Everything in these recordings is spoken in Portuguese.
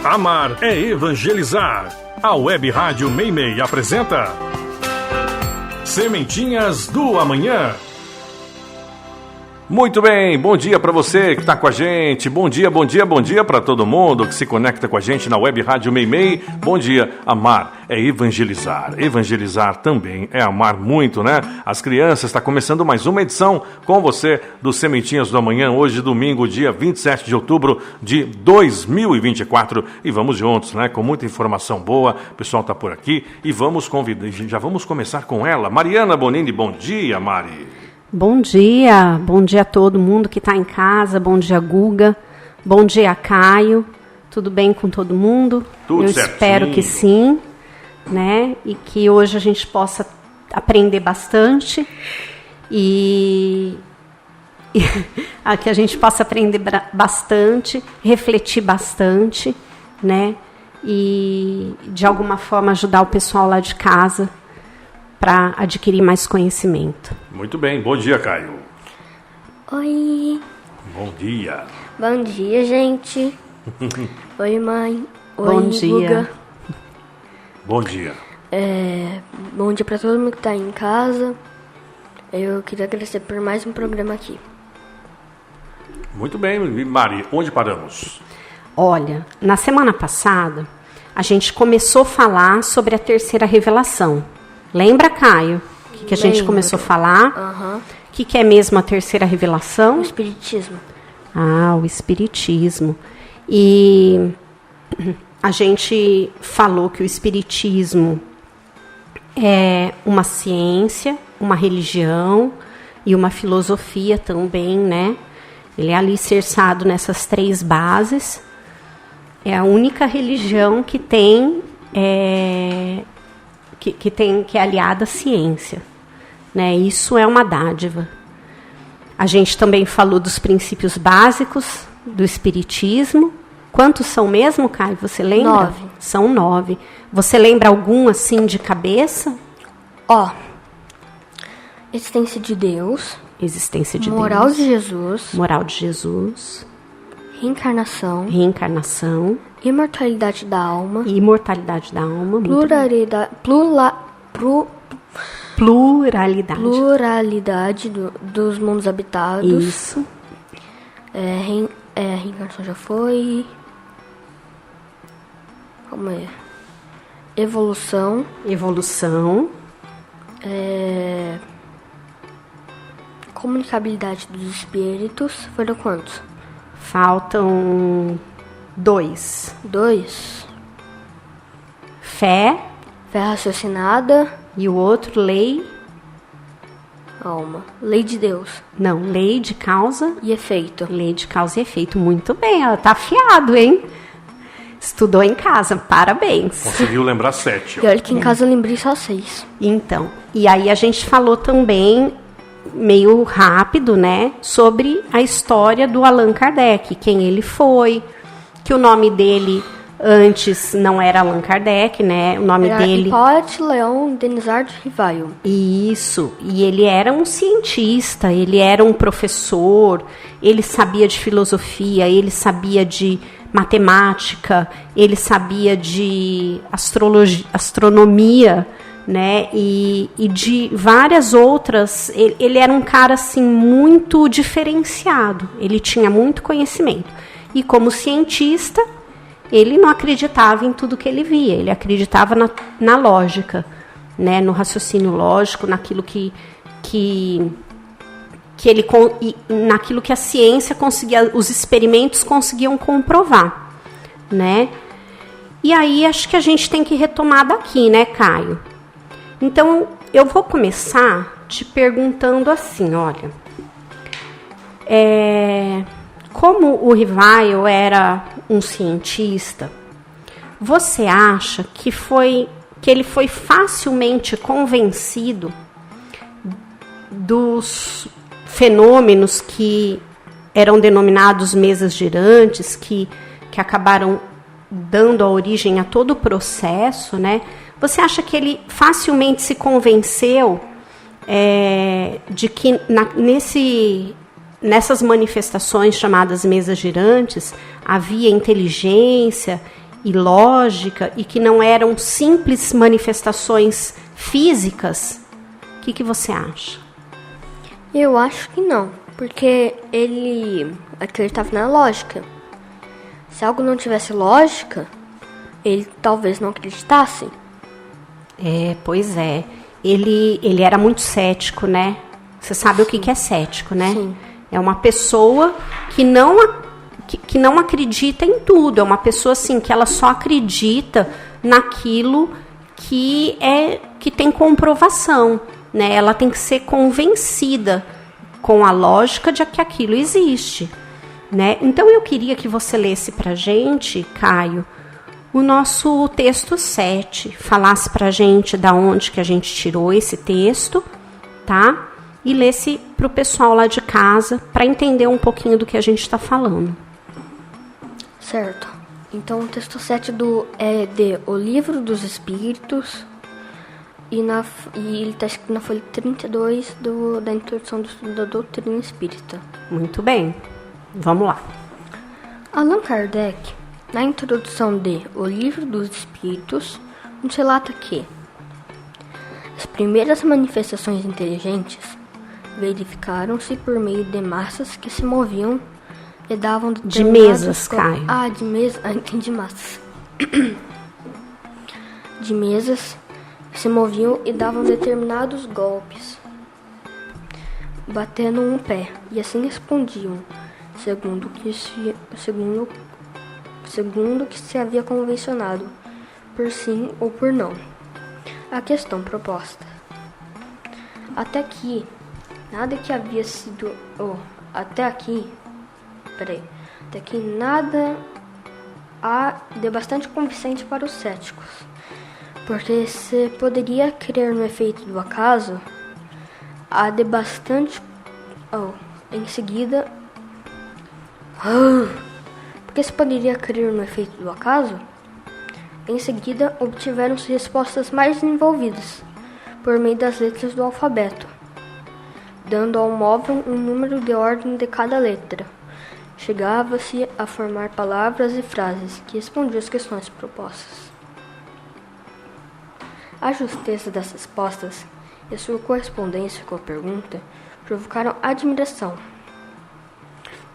Amar é evangelizar. A Web Rádio Meimei apresenta Sementinhas do Amanhã. Muito bem, bom dia para você que está com a gente, bom dia para todo mundo que se conecta com a gente na Web Rádio Meimei. Bom dia, amar é evangelizar, evangelizar também é amar muito, né? As crianças, está começando mais uma edição com você do Sementinhas do Amanhã, hoje domingo, dia 27 de outubro de 2024 e vamos juntos, né? Com muita informação boa, o pessoal está por aqui e vamos convidar, já vamos começar com ela, Mariana Bonini. Bom dia, Mari. Bom dia a todo mundo que está em casa, bom dia Guga, bom dia Caio, tudo bem com todo mundo? Tudo Eu certinho. Espero que sim, né? E que hoje a gente possa aprender bastante e que a gente possa aprender bastante, refletir bastante, né? E de alguma forma ajudar o pessoal lá de casa para adquirir mais conhecimento. Muito bem, bom dia, Caio. Oi. Bom dia. Bom dia, gente. Oi, mãe. Oi, Bom dia. Guga. Bom dia. Bom dia para todo mundo que tá em casa. Eu queria agradecer por mais um programa aqui. Muito bem, Mari, onde paramos? Olha, na semana passada, a gente começou a falar sobre a terceira revelação. Lembra, Caio? O que a gente começou a falar? Aham. O que é mesmo a terceira revelação? O Espiritismo. O Espiritismo. E a gente falou que o Espiritismo é uma ciência, uma religião e uma filosofia também, né? Ele é alicerçado nessas três bases. É a única religião que tem... que é aliada à ciência, né? Isso é uma dádiva. A gente também falou dos princípios básicos do Espiritismo. Quantos são mesmo, Caio? Você lembra? 9. São 9. Você lembra algum assim de cabeça? Existência de Deus. Existência de Moral Deus. de Jesus. Moral de Jesus. Reencarnação. Reencarnação. Imortalidade da alma. Imortalidade da alma. Pluralidade. Pluralidade dos mundos habitados. Isso. Reencarnação já foi. Como é? Evolução. Evolução. Comunicabilidade dos espíritos. Foram quantos? Faltam 2. 2. Fé. Fé raciocinada. E o outro, lei. Alma. Lei de Deus. Não, lei de causa. E efeito. Lei de causa e efeito. Muito bem, ela tá afiado, hein? Estudou em casa, parabéns. Conseguiu lembrar 7. E olha que em casa eu lembrei só 6. Então, e aí a gente falou também, meio rápido, né? Sobre a história do Allan Kardec. Quem ele foi, que o nome dele... Antes não era Allan Kardec, né? O nome Era dele... Hipólito Leon Denisard Rivail. Isso. E ele era um cientista, ele era um professor, ele sabia de filosofia, ele sabia de matemática, ele sabia de astronomia, né? E de várias outras. Ele era um cara, assim, muito diferenciado. Ele tinha muito conhecimento. E como cientista... Ele não acreditava em tudo que ele via, ele acreditava na lógica, né, no raciocínio lógico, naquilo naquilo que a ciência conseguia, os experimentos conseguiam comprovar, né? E aí acho que a gente tem que retomar daqui, né, Caio? Então eu vou começar te perguntando assim, olha, como o Rivail era um cientista, você acha que ele foi facilmente convencido dos fenômenos que eram denominados mesas girantes, que acabaram dando a origem a todo o processo, né? Você acha que ele facilmente se convenceu de que nessas manifestações chamadas mesas girantes havia inteligência e lógica e que não eram simples manifestações físicas? O que você acha? Eu acho que não, porque ele acreditava na lógica. Se algo não tivesse lógica, ele talvez não acreditasse. Pois é. Ele era muito cético, né? Você sabe o que é cético, né? Sim. É uma pessoa que não acredita em tudo. É uma pessoa assim que ela só acredita naquilo que tem comprovação, né? Ela tem que ser convencida com a lógica de que aquilo existe, né? Então eu queria que você lesse pra gente, Caio, o nosso texto 7, falasse pra gente da onde que a gente tirou esse texto, tá? E lesse pro pessoal lá de casa para entender um pouquinho do que a gente está falando. Certo. Então o texto 7 é de O Livro dos Espíritos e ele está escrito na folha 32 da introdução do estudo da doutrina espírita. Muito bem. Vamos lá. Allan Kardec, na introdução de O Livro dos Espíritos, nos relata que as primeiras manifestações inteligentes verificaram-se por meio de massas que se moviam e davam de mesas, Caio. De mesas. Entendi, massas. De mesas que se moviam e davam determinados golpes, batendo um pé, e assim respondiam, segundo que se havia convencionado, por sim ou por não. A questão proposta. Até aqui, nada que havia sido... Até aqui nada há de bastante convincente para os céticos, porque se poderia crer no efeito do acaso, há de bastante... em seguida... Porque se poderia crer no efeito do acaso, em seguida obtiveram-se respostas mais desenvolvidas, por meio das letras do alfabeto, dando ao móvel um número de ordem de cada letra. Chegava-se a formar palavras e frases que respondiam às questões propostas. A justeza das respostas e a sua correspondência com a pergunta provocaram admiração.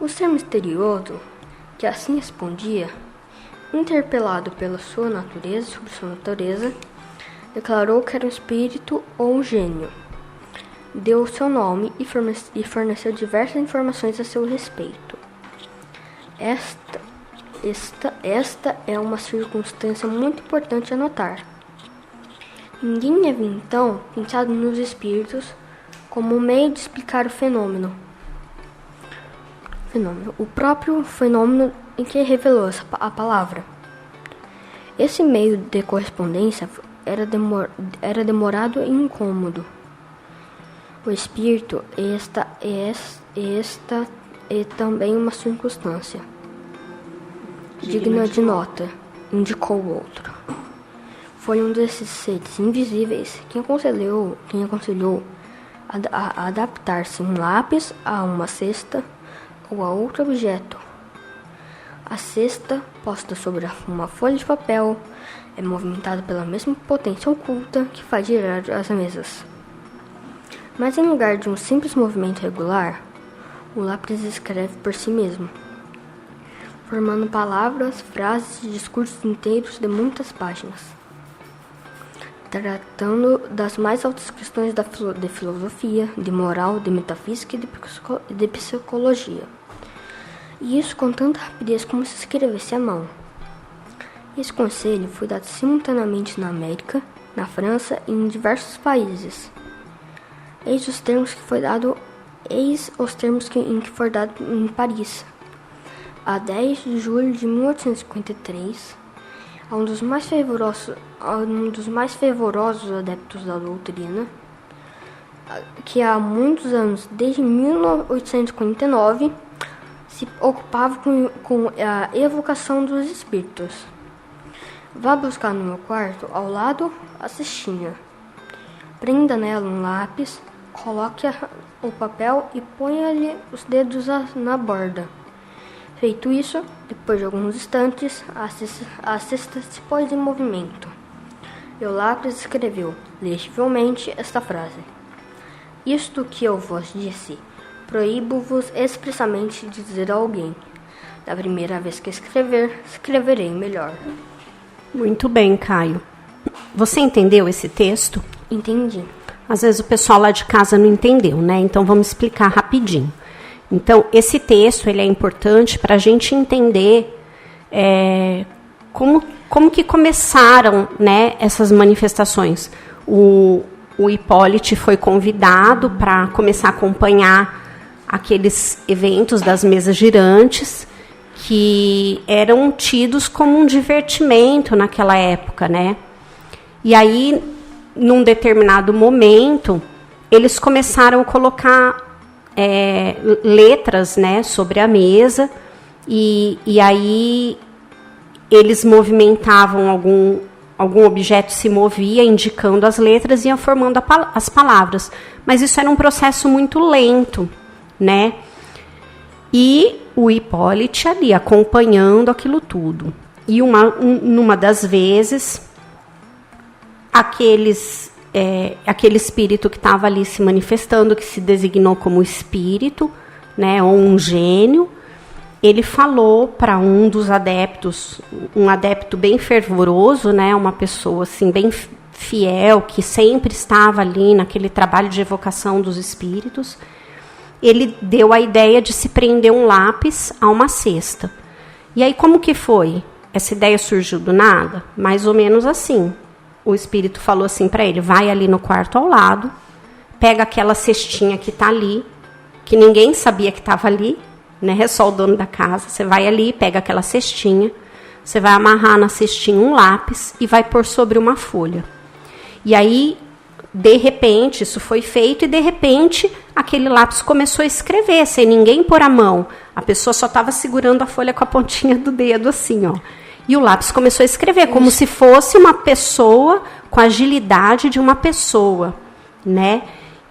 O ser misterioso, que assim respondia, interpelado pela sua natureza, sobre sua natureza, declarou que era um espírito ou um gênio. Deu o seu nome e forneceu diversas informações a seu respeito. Esta é uma circunstância muito importante a notar. Ninguém havia então pensado nos espíritos como um meio de explicar o fenômeno. O próprio fenômeno em que revelou a palavra. Esse meio de correspondência era demorado e incômodo. O espírito, esta é também uma circunstância digna de nota, indicou o outro. Foi um desses seres invisíveis quem aconselhou a adaptar-se um lápis a uma cesta ou a outro objeto. A cesta, posta sobre uma folha de papel, é movimentada pela mesma potência oculta que faz girar as mesas. Mas em lugar de um simples movimento regular, o lápis escreve por si mesmo, formando palavras, frases e discursos inteiros de muitas páginas, tratando das mais altas questões de filosofia, de moral, de metafísica e de psicologia. E isso com tanta rapidez como se escrevesse à mão. Esse conselho foi dado simultaneamente na América, na França e em diversos países. Eis os termos que foi dado em que foi dado em Paris, a 10 de julho de 1853, a um dos mais fervorosos adeptos da doutrina, que há muitos anos, desde 1849, se ocupava com a evocação dos espíritos. Vá buscar no meu quarto, ao lado, a cestinha. Prenda nela um lápis, coloque o papel e ponha-lhe os dedos na borda. Feito isso, depois de alguns instantes, a cesta se pôs em movimento. E o lápis escreveu, legivelmente, esta frase: Isto que eu vos disse, proíbo-vos expressamente de dizer a alguém. Da primeira vez que escrever, escreverei melhor. Muito bem, Caio. Você entendeu esse texto? Entendi. Às vezes o pessoal lá de casa não entendeu, né? Então vamos explicar rapidinho. Então, esse texto ele é importante para a gente entender como que começaram, né, essas manifestações. O Hipólito foi convidado para começar a acompanhar aqueles eventos das mesas girantes que eram tidos como um divertimento naquela época, né? E aí, num determinado momento, eles começaram a colocar letras, né, sobre a mesa, e aí eles movimentavam algum objeto, se movia, indicando as letras e ia formando as palavras. Mas isso era um processo muito lento, né? E o Hipólito ali acompanhando aquilo tudo. E numa das vezes, aquele espírito que estava ali se manifestando, que se designou como espírito, né, ou um gênio, ele falou para um dos adeptos, um adepto bem fervoroso, né, uma pessoa assim bem fiel, que sempre estava ali naquele trabalho de evocação dos espíritos. Ele deu a ideia de se prender um lápis a uma cesta. E aí como que foi? Essa ideia surgiu do nada? Mais ou menos assim. O espírito falou assim para ele: vai ali no quarto ao lado, pega aquela cestinha que está ali, que ninguém sabia que estava ali, né? É só o dono da casa. Você vai ali, pega aquela cestinha, você vai amarrar na cestinha um lápis e vai pôr sobre uma folha. E aí, de repente, isso foi feito e de repente aquele lápis começou a escrever, sem ninguém pôr a mão. A pessoa só estava segurando a folha com a pontinha do dedo assim, ó. E o lápis começou a escrever, como se fosse uma pessoa, com a agilidade de uma pessoa, né?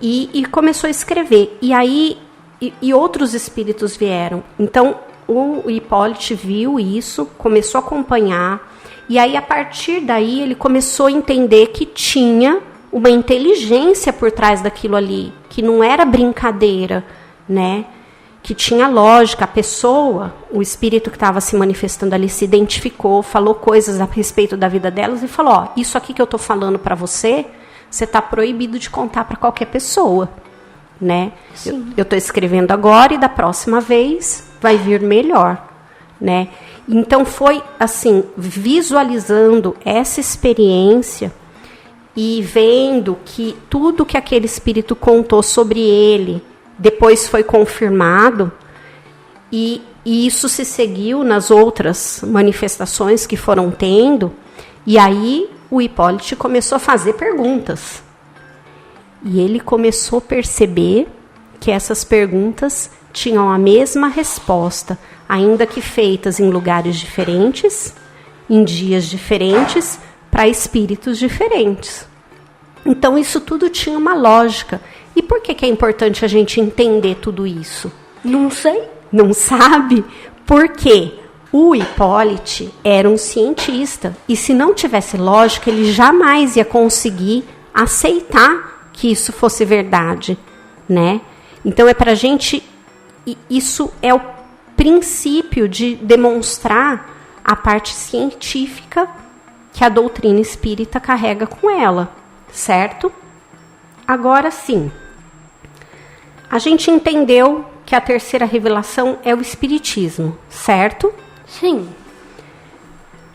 E começou a escrever. E aí, outros espíritos vieram. Então, o Hipólito viu isso, começou a acompanhar. E aí, a partir daí, ele começou a entender que tinha uma inteligência por trás daquilo ali, que não era brincadeira, né? Que tinha lógica. A pessoa, o espírito que estava se manifestando ali, se identificou, falou coisas a respeito da vida delas e falou: ó, isso aqui que eu estou falando para você, você está proibido de contar para qualquer pessoa, né? Eu estou escrevendo agora e da próxima vez vai vir melhor, né? Então foi assim, visualizando essa experiência e vendo que tudo que aquele espírito contou sobre ele depois foi confirmado, e isso se seguiu nas outras manifestações que foram tendo, e aí o Hipólito começou a fazer perguntas. E ele começou a perceber que essas perguntas tinham a mesma resposta, ainda que feitas em lugares diferentes, em dias diferentes, para espíritos diferentes. Então isso tudo tinha uma lógica. E por que é importante a gente entender tudo isso? Não sei. Não sabe? Porque o Hipólito era um cientista. E se não tivesse lógica, ele jamais ia conseguir aceitar que isso fosse verdade, né? Então é para a gente... Isso é o princípio de demonstrar a parte científica que a doutrina espírita carrega com ela, certo? Agora sim, a gente entendeu que a terceira revelação é o Espiritismo, certo? Sim.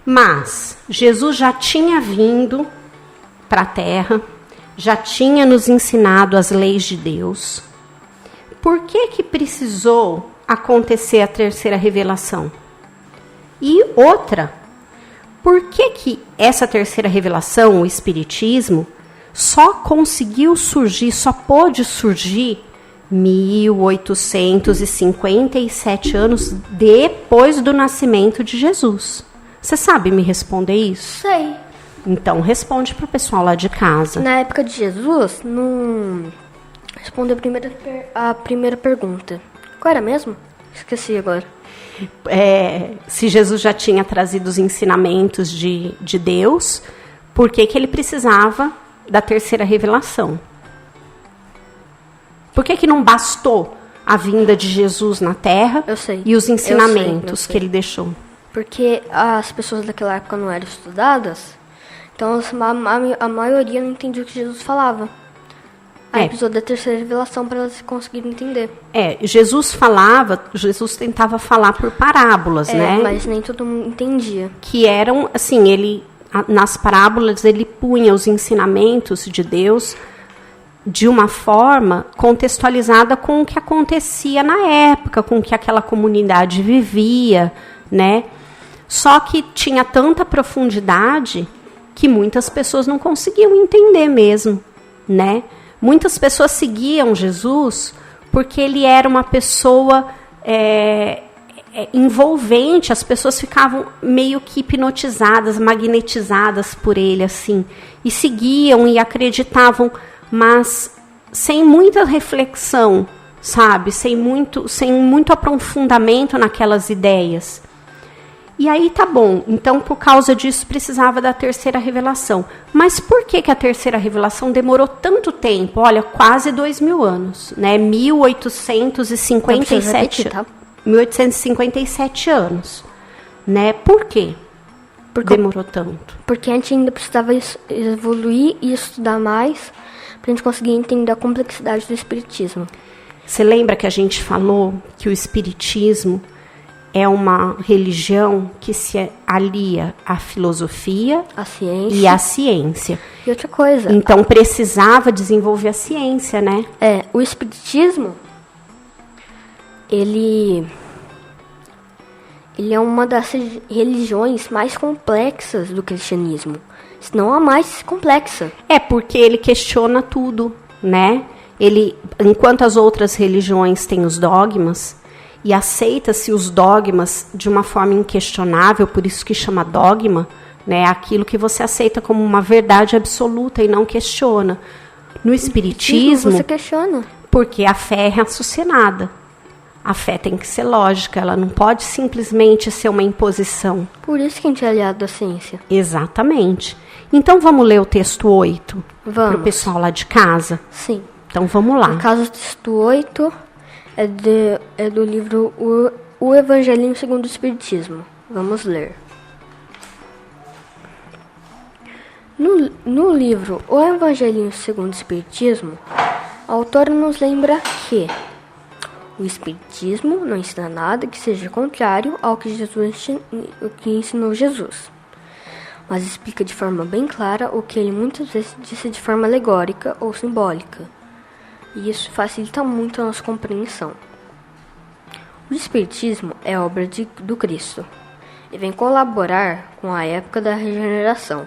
Mas Jesus já tinha vindo para a Terra, já tinha nos ensinado as leis de Deus. Por que precisou acontecer a terceira revelação? E outra, por que essa terceira revelação, o Espiritismo, só conseguiu surgir, só pôde surgir 1857 anos depois do nascimento de Jesus? Você sabe me responder isso? Sei. Então responde para o pessoal lá de casa. Na época de Jesus, não... Responde a primeira pergunta. Qual era mesmo? Esqueci agora. Se Jesus já tinha trazido os ensinamentos de Deus, por que ele precisava da terceira revelação? Por que não bastou a vinda de Jesus na Terra e os ensinamentos que ele deixou? Porque as pessoas daquela época não eram estudadas, então a maioria não entendia o que Jesus falava. Aí precisou da terceira revelação para elas conseguirem entender. Jesus tentava falar por parábolas, né? Mas nem todo mundo entendia. Que eram, assim, nas parábolas ele punha os ensinamentos de Deus de uma forma contextualizada com o que acontecia na época, com o que aquela comunidade vivia, né? Só que tinha tanta profundidade que muitas pessoas não conseguiam entender mesmo, né? Muitas pessoas seguiam Jesus porque ele era uma pessoa envolvente, as pessoas ficavam meio que hipnotizadas, magnetizadas por ele, assim, e seguiam e acreditavam, mas sem muita reflexão, sabe? Sem muito aprofundamento naquelas ideias. E aí tá bom, então por causa disso precisava da terceira revelação. Mas por que a terceira revelação demorou tanto tempo? Olha, quase 2000 anos, né? 1857 anos, né? Por quê? Demorou tanto? Porque a gente ainda precisava evoluir e estudar mais para a gente conseguir entender a complexidade do espiritismo. Você lembra que a gente falou que o espiritismo é uma religião que se alia à filosofia e à ciência. E outra coisa. Então precisava desenvolver a ciência, né? O espiritismo, ele é uma das religiões mais complexas do cristianismo. Se não a mais complexa. Porque ele questiona tudo, né? Enquanto as outras religiões têm os dogmas, e aceita-se os dogmas de uma forma inquestionável, por isso que chama dogma, né? Aquilo que você aceita como uma verdade absoluta e não questiona. No espiritismo, você questiona. Porque a fé é raciocinada. A fé tem que ser lógica, ela não pode simplesmente ser uma imposição. Por isso que a gente é aliado da ciência. Exatamente. Então vamos ler o texto 8 para o pessoal lá de casa? Sim. Então vamos lá. No caso, o texto 8 é do livro O Evangelho segundo o Espiritismo. Vamos ler. No livro O Evangelho segundo o Espiritismo, a autora nos lembra que o Espiritismo não ensina nada que seja contrário ao que ensinou Jesus, mas explica de forma bem clara o que ele muitas vezes disse de forma alegórica ou simbólica. E isso facilita muito a nossa compreensão. O Espiritismo é obra do Cristo e vem colaborar com a época da regeneração,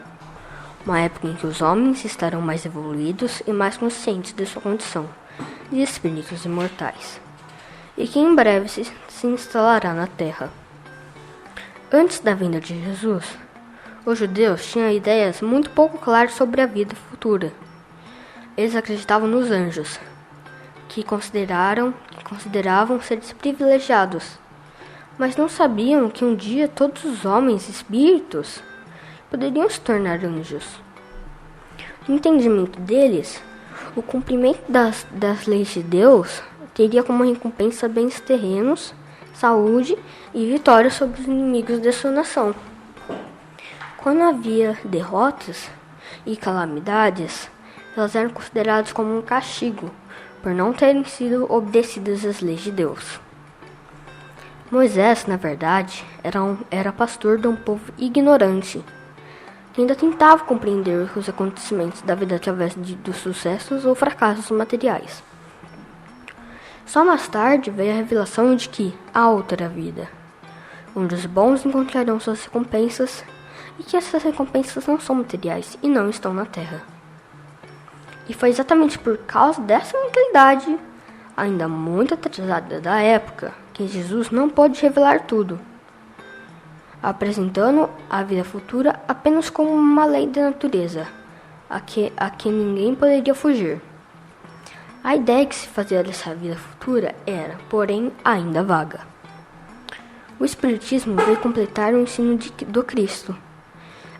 uma época em que os homens estarão mais evoluídos e mais conscientes de sua condição de espíritos imortais, e que em breve se instalará na Terra. Antes da vinda de Jesus, os judeus tinham ideias muito pouco claras sobre a vida futura. Eles acreditavam nos anjos, que consideravam seres privilegiados, mas não sabiam que um dia todos os homens espíritos poderiam se tornar anjos. No entendimento deles, o cumprimento das leis de Deus teria como recompensa bens terrenos, saúde e vitória sobre os inimigos de sua nação. Quando havia derrotas e calamidades, elas eram consideradas como um castigo por não terem sido obedecidas às leis de Deus. Moisés, na verdade, era pastor de um povo ignorante, que ainda tentava compreender os acontecimentos da vida através dos sucessos ou fracassos materiais. Só mais tarde veio a revelação de que há outra vida, onde os bons encontrarão suas recompensas e que essas recompensas não são materiais e não estão na terra. E foi exatamente por causa dessa mentalidade, ainda muito atrasada da época, que Jesus não pôde revelar tudo, apresentando a vida futura apenas como uma lei da natureza, a que ninguém poderia fugir. A ideia que se fazia dessa vida futura era, porém, ainda vaga. O Espiritismo veio completar o ensino do Cristo,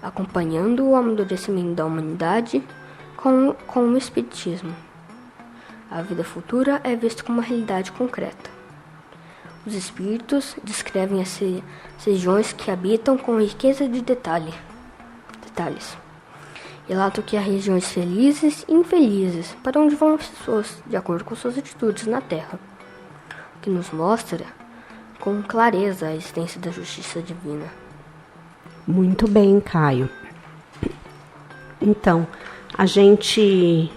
acompanhando o amadurecimento da humanidade com o Espiritismo. A vida futura é vista como uma realidade concreta. Os Espíritos descrevem as regiões que habitam com riqueza de detalhes. Relatam que há regiões felizes e infelizes para onde vão as pessoas, de acordo com suas atitudes na Terra, o que nos mostra com clareza a existência da justiça divina. Muito bem, Caio. Então, a gente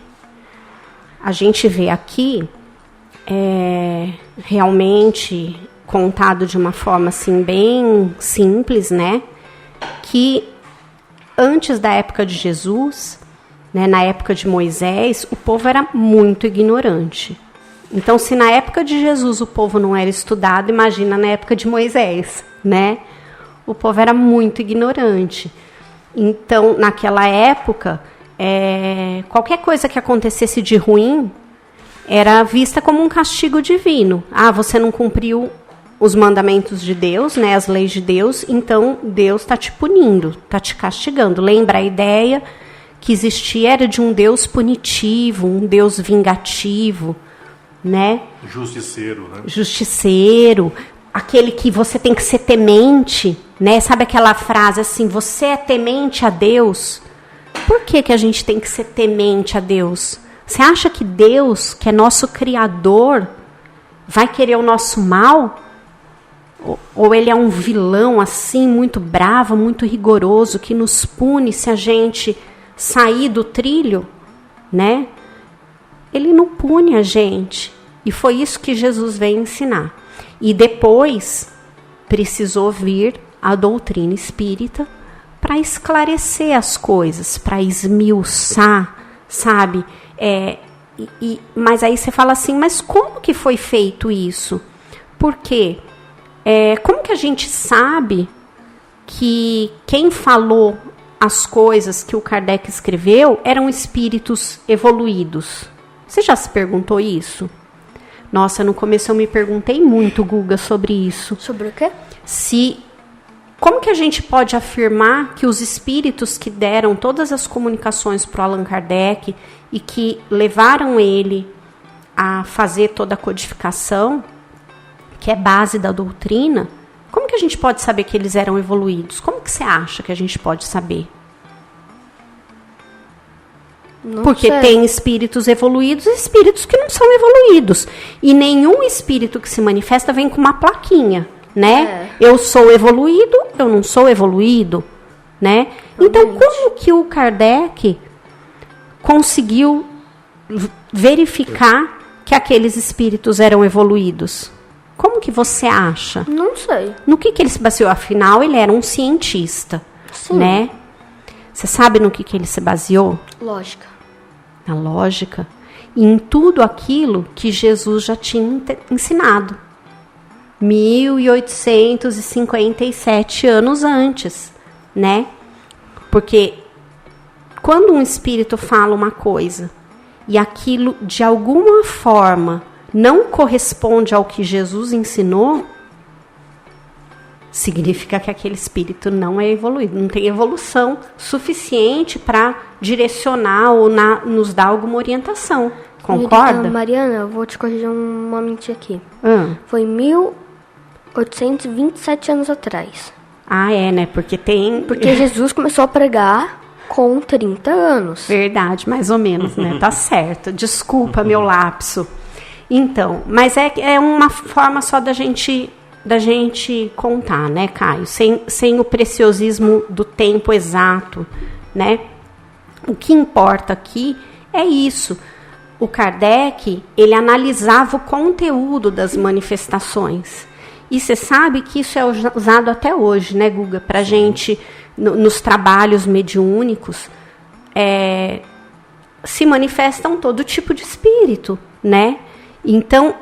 vê aqui realmente contado de uma forma assim bem simples, né? Que antes da época de Jesus, né, na época de Moisés, o povo era muito ignorante. Então, se na época de Jesus o povo não era estudado, imagina na época de Moisés, né? O povo era muito ignorante. Então, naquela época, qualquer coisa que acontecesse de ruim era vista como um castigo divino. Ah, você não cumpriu os mandamentos de Deus, né, as leis de Deus, então Deus está te punindo, está te castigando. Lembra, a ideia que existia era de um Deus punitivo, um Deus vingativo, né? Justiceiro, né? Justiceiro, aquele que você tem que ser temente, né? Sabe aquela frase assim, você é temente a Deus? Por que a gente tem que ser temente a Deus? Você acha que Deus, que é nosso Criador, vai querer o nosso mal? Ou ele é um vilão assim, muito bravo, muito rigoroso, que nos pune se a gente sair do trilho, né? Ele não pune a gente. E foi isso que Jesus veio ensinar. E depois precisou vir a doutrina espírita para esclarecer as coisas, para esmiuçar, sabe? Mas aí você fala assim, mas como que foi feito isso? Por quê? Como que a gente sabe que quem falou as coisas que o Kardec escreveu eram espíritos evoluídos? Você já se perguntou isso? Nossa, no começo eu me perguntei muito, Guga, sobre isso. Sobre o quê? Como que a gente pode afirmar que os espíritos que deram todas as comunicações para o Allan Kardec e que levaram ele a fazer toda a codificação, que é base da doutrina, como que a gente pode saber que eles eram evoluídos? Como que você acha que a gente pode saber? Porque tem espíritos evoluídos e espíritos que não são evoluídos. E nenhum espírito que se manifesta vem com uma plaquinha, né? Eu sou evoluído, eu não sou evoluído, né? Então, como que o Kardec conseguiu verificar que aqueles espíritos eram evoluídos? Como que você acha? Não sei. No que ele se baseou? Afinal, ele era um cientista, Sim. né? Você sabe no que ele se baseou? Lógica. Na lógica. E em tudo aquilo que Jesus já tinha ensinado. 1857 anos antes, né? Porque quando um espírito fala uma coisa e aquilo de alguma forma não corresponde ao que Jesus ensinou, significa que aquele espírito não é evoluído, não tem evolução suficiente para direcionar ou nos dar alguma orientação. Concorda? Mariana, eu vou te corrigir um momentinho aqui. Foi 1827 anos atrás. Ah, né? Porque Jesus começou a pregar com 30 anos. Verdade, mais ou menos, né? Tá certo. Desculpa meu lapso. Então, mas é uma forma só da gente contar, né, Caio? Sem o preciosismo do tempo exato, né? O que importa aqui é isso. O Kardec, ele analisava o conteúdo das manifestações. E você sabe que isso é usado até hoje, né, Guga? Pra gente, nos trabalhos mediúnicos, se manifestam todo tipo de espírito, né? Então,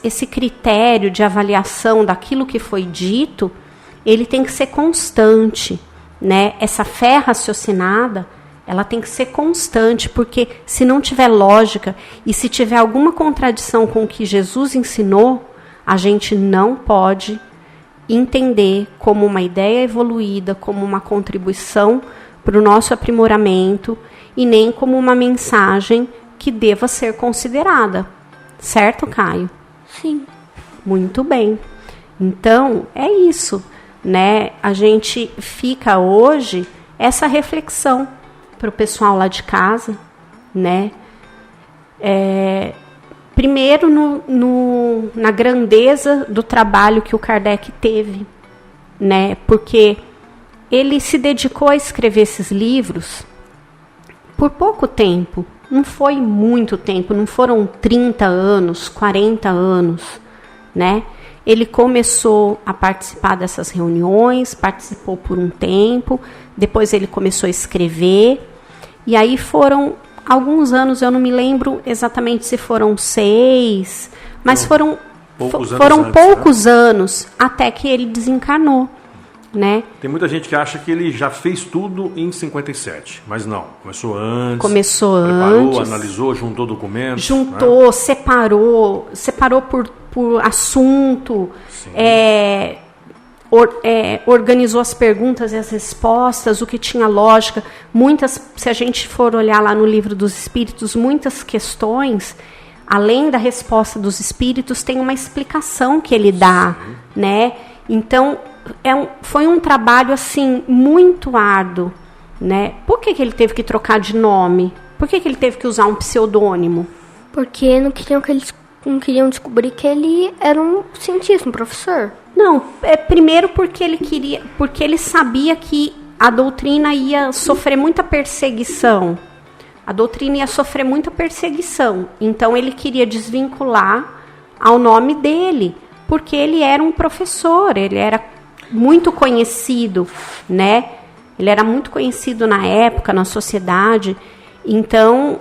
esse critério de avaliação daquilo que foi dito, ele tem que ser constante, né? Essa fé raciocinada, ela tem que ser constante, porque se não tiver lógica e se tiver alguma contradição com o que Jesus ensinou, a gente não pode entender como uma ideia evoluída, como uma contribuição para o nosso aprimoramento e nem como uma mensagem que deva ser considerada. Certo, Caio? Sim. Muito bem. Então, é isso, né? A gente fica hoje essa reflexão para o pessoal lá de casa, né? Primeiro, na grandeza do trabalho que o Kardec teve, né? Porque ele se dedicou a escrever esses livros por pouco tempo. Não foi muito tempo, não foram 30 anos, 40 anos, né? Ele começou a participar dessas reuniões, participou por um tempo, depois ele começou a escrever, e aí foram alguns anos, eu não me lembro exatamente se foram 6, mas foram poucos anos até que ele desencarnou, né? Tem muita gente que acha que ele já fez tudo em 57, mas não, começou antes. Preparou, analisou, juntou documentos. Juntou, né? separou por assunto, organizou as perguntas e as respostas, o que tinha lógica. Se a gente for olhar lá no Livro dos Espíritos, muitas questões, além da resposta dos espíritos, tem uma explicação que ele dá, né? Então, foi um trabalho, assim, muito árduo, né? Por que ele teve que trocar de nome? Por que ele teve que usar um pseudônimo? Porque não queriam descobrir que ele era um cientista, um professor. Não, primeiro porque ele sabia que a doutrina ia sofrer muita perseguição. Então ele queria desvincular ao nome dele, porque ele era um professor, ele era muito conhecido, né? Ele era muito conhecido na época, na sociedade. Então,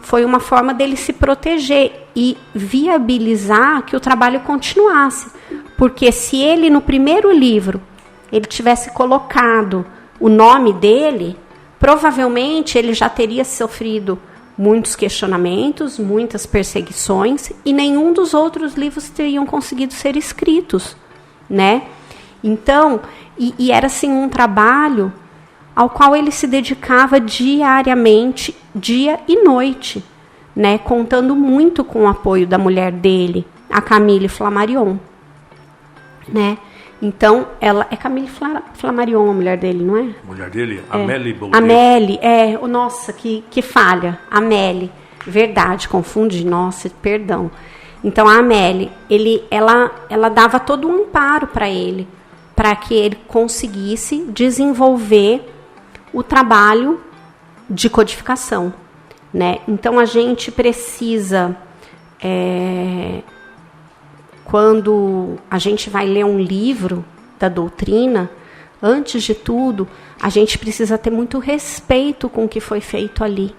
foi uma forma dele se proteger e viabilizar que o trabalho continuasse. Porque se ele, no primeiro livro, ele tivesse colocado o nome dele, provavelmente ele já teria sofrido muitos questionamentos, muitas perseguições, e nenhum dos outros livros teriam conseguido ser escritos, né? Então, e era assim um trabalho ao qual ele se dedicava diariamente, dia e noite, né? Contando muito com o apoio da mulher dele, a Camille Flammarion, né? Então, ela é Camille Flammarion, a mulher dele, não é? A mulher dele? Amélie Baudet. Amélie, nossa, que falha. Amélie, verdade, confundi, nossa, perdão. Então, a Amélie, ela dava todo um amparo para ele que ele conseguisse desenvolver o trabalho de codificação, né? Então, a gente precisa... quando a gente vai ler um livro da doutrina, antes de tudo, a gente precisa ter muito respeito com o que foi feito ali,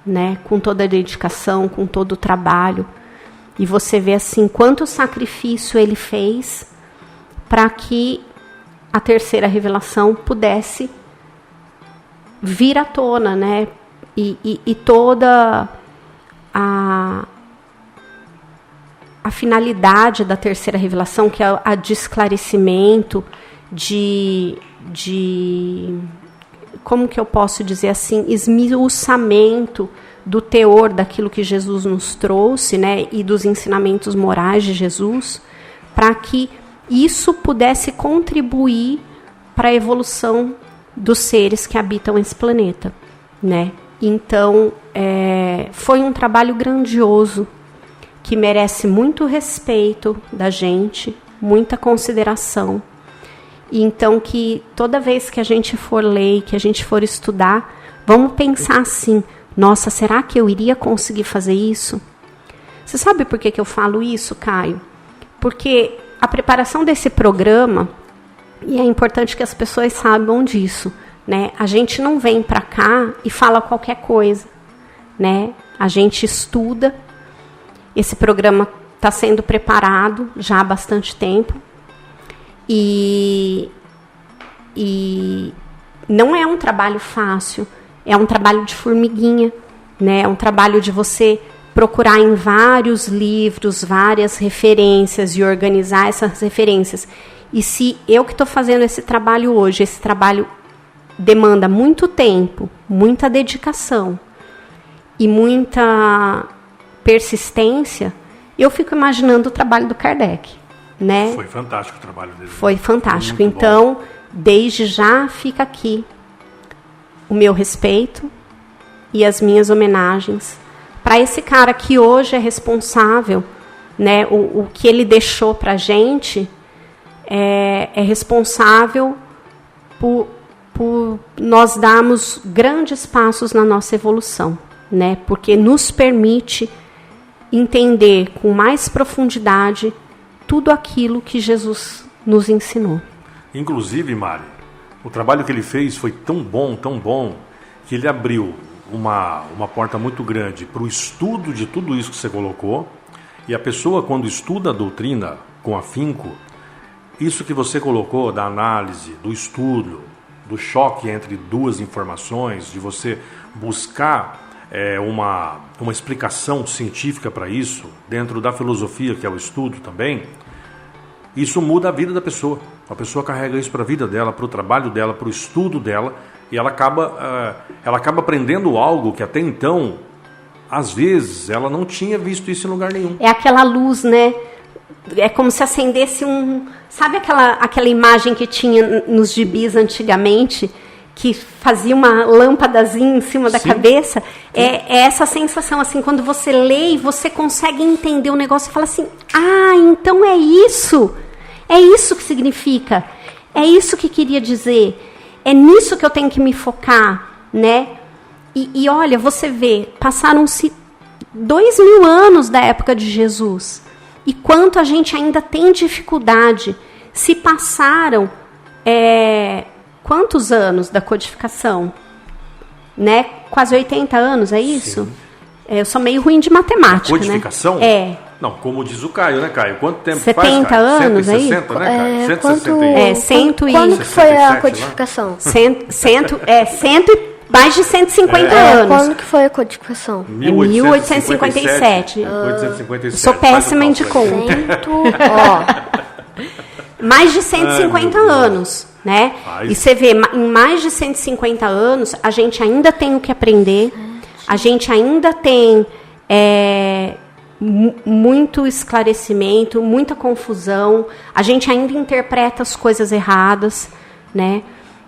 né? Com toda a dedicação, com todo o trabalho. E você vê assim, quanto sacrifício ele fez para que a terceira revelação pudesse vir à tona, né? E toda a finalidade da terceira revelação, que é a de esclarecimento, de como que eu posso dizer assim, esmiuçamento do teor daquilo que Jesus nos trouxe, né, e dos ensinamentos morais de Jesus, para que isso pudesse contribuir para a evolução dos seres que habitam esse planeta, né? Então, foi um trabalho grandioso, que merece muito respeito da gente, muita consideração. E então que toda vez que a gente for ler, que a gente for estudar, vamos pensar assim, nossa, será que eu iria conseguir fazer isso? Você sabe por que eu falo isso, Caio? Porque a preparação desse programa, e é importante que as pessoas saibam disso, né? A gente não vem para cá e fala qualquer coisa, né? A gente estuda. Esse programa está sendo preparado já há bastante tempo e não é um trabalho fácil, é um trabalho de formiguinha, né? É um trabalho de você procurar em vários livros, várias referências e organizar essas referências. E se eu que estou fazendo esse trabalho hoje, esse trabalho demanda muito tempo, muita dedicação e muita persistência, eu fico imaginando o trabalho do Kardec, né? Foi fantástico o trabalho dele. Foi fantástico. Muito então, bom. desde já fica aqui o meu respeito e as minhas homenagens para esse cara que hoje é responsável, né? O que ele deixou para a gente é responsável por nós darmos grandes passos na nossa evolução, né? Porque nos permite entender com mais profundidade tudo aquilo que Jesus nos ensinou. Inclusive, Mari, o trabalho que ele fez foi tão bom, que ele abriu uma porta muito grande para o estudo de tudo isso que você colocou. E a pessoa, quando estuda a doutrina com afinco, isso que você colocou da análise, do estudo, do choque entre duas informações, de você buscar uma explicação científica para isso, dentro da filosofia, que é o estudo também, isso muda a vida da pessoa. A pessoa carrega isso para a vida dela, para o trabalho dela, para o estudo dela, e ela acaba aprendendo algo que até então, às vezes, ela não tinha visto isso em lugar nenhum. É aquela luz, né? É como se acendesse Sabe aquela imagem que tinha nos gibis antigamente, que fazia uma lâmpadazinha em cima da cabeça? É essa sensação, assim, quando você lê e você consegue entender o negócio e fala assim, então é isso que significa, é isso que queria dizer, é nisso que eu tenho que me focar, né? E olha, você vê, passaram-se 2000 anos da época de Jesus, e quanto a gente ainda tem dificuldade. Se passaram quantos anos da codificação? Né? Quase 80 anos, é isso? Eu sou meio ruim de matemática, a codificação? Né? Não, como diz o Caio, né, Caio? Quanto tempo 70 faz, Caio? anos, 160, aí? Né, Caio? Quando que foi a codificação? Mais de 150 anos. Quando que foi a codificação? 1857. 1857. Sou péssima de conta. Mais de 150 anos, né? E você vê, em mais de 150 anos, a gente ainda tem o que aprender, a gente ainda tem muito esclarecimento, muita confusão, a gente ainda interpreta as coisas erradas, né?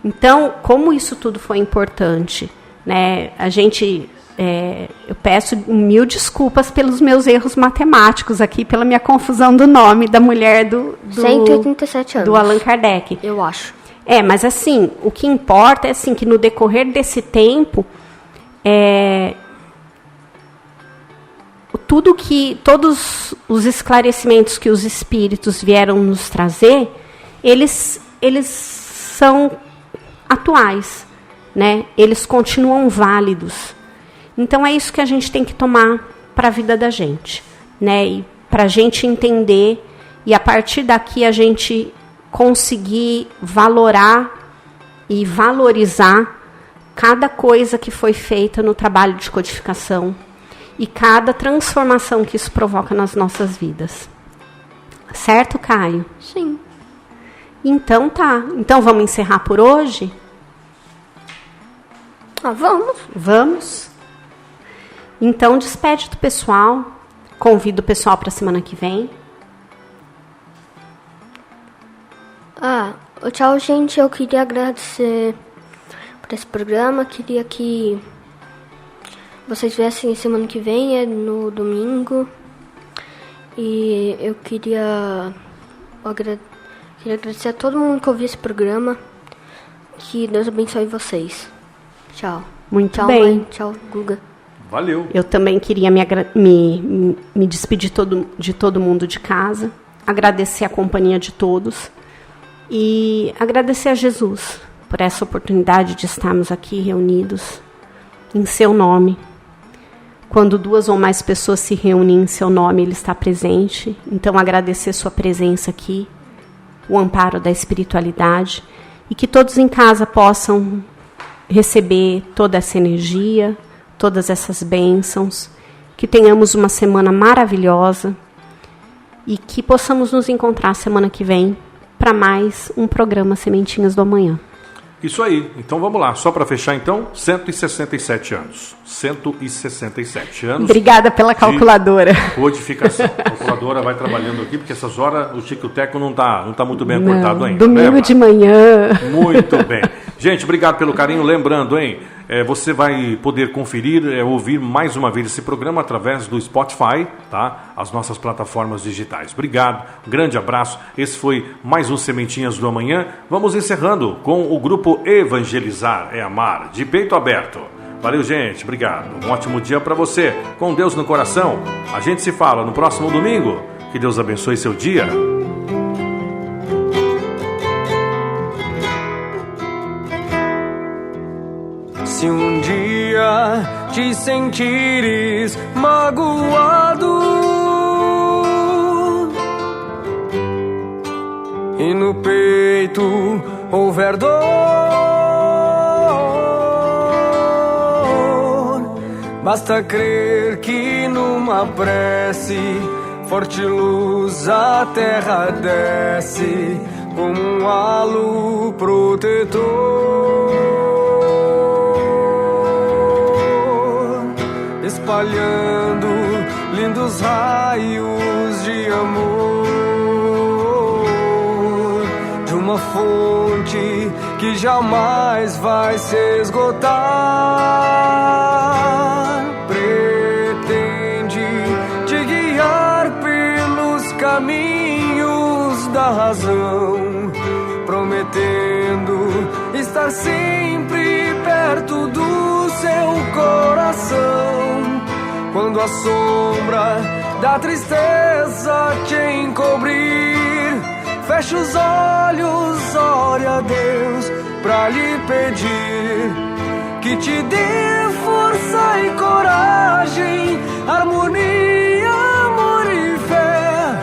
Então, como isso tudo foi importante, né? Eu peço 1000 desculpas pelos meus erros matemáticos aqui, pela minha confusão do nome da mulher do 187 anos. Do Allan Kardec. Eu acho. Mas assim, o que importa é assim, que no decorrer desse tempo, todos os esclarecimentos que os espíritos vieram nos trazer, eles são atuais, né? Eles continuam válidos. Então é isso que a gente tem que tomar para a vida da gente, né? E para a gente entender e a partir daqui a gente conseguir valorar e valorizar cada coisa que foi feita no trabalho de codificação e cada transformação que isso provoca nas nossas vidas. Certo, Caio? Sim. Então tá. Então vamos encerrar por hoje? Vamos. Vamos? Então despede do pessoal. Convido o pessoal para a semana que vem. Tchau, gente. Eu queria agradecer por esse programa. Queria que vocês viessem semana que vem, no domingo. E eu queria agradecer a todo mundo que ouviu esse programa. Que Deus abençoe vocês. Tchau. Muito bem. Mãe. Tchau, Guga. Valeu. Eu também queria me despedir de todo mundo de casa. Agradecer a companhia de todos. E agradecer a Jesus por essa oportunidade de estarmos aqui reunidos em seu nome. Quando 2 ou mais pessoas se reúnem em seu nome, Ele está presente. Então, agradecer sua presença aqui, o amparo da espiritualidade, e que todos em casa possam receber toda essa energia, todas essas bênçãos, que tenhamos uma semana maravilhosa e que possamos nos encontrar semana que vem para mais um programa Sementinhas do Amanhã. Isso aí. Então vamos lá. Só para fechar, então, 167 anos. 167 anos. Obrigada pela calculadora. Codificação. A calculadora vai trabalhando aqui, porque essas horas o Tico-Teco não tá muito bem acordado ainda. Domingo, né, de manhã. Muito bem. Gente, obrigado pelo carinho. Lembrando, hein? Você vai poder conferir, ouvir mais uma vez esse programa através do Spotify, tá? As nossas plataformas digitais. Obrigado, um grande abraço. Esse foi mais um Sementinhas do Amanhã. Vamos encerrando com o grupo Evangelizar é Amar, de peito aberto. Valeu, gente, obrigado. Um ótimo dia para você. Com Deus no coração. A gente se fala no próximo domingo. Que Deus abençoe seu dia. Se um dia te sentires magoado e no peito houver dor, basta crer que numa prece forte luz a terra desce como um halo protetor, espalhando lindos raios de amor, de uma fonte que jamais vai se esgotar. Pretende te guiar pelos caminhos da razão, prometendo estar sempre perto do seu coração. Quando a sombra da tristeza te encobrir, feche os olhos, ore a Deus pra lhe pedir que te dê força e coragem, harmonia, amor e fé,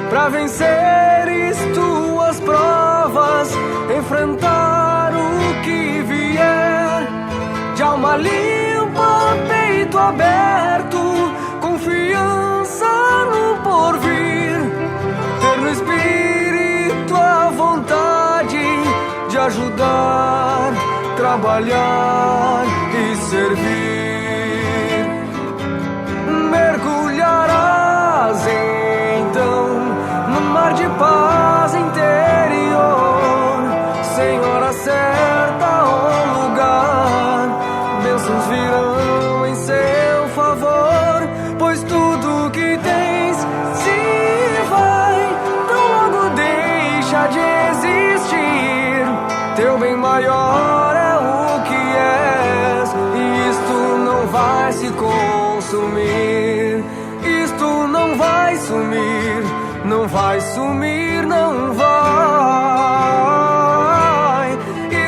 pra venceres tuas provas, enfrentar o que vier. De alma limpa, peito aberto, confiança no porvir, ter no espírito a vontade de ajudar, trabalhar e servir. Mergulharás então no mar de paz interior, sem hora certa ou lugar, bênçãos virão em seu favor, pois tudo que tens se vai, tão logo deixa de existir. Teu bem maior é o que és, e isto não vai se consumir. Isto não vai sumir, não vai sumir, não vai.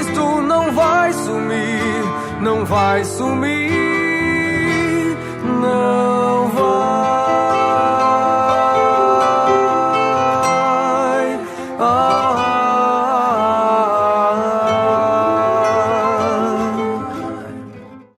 Isto não vai sumir, não vai sumir, não.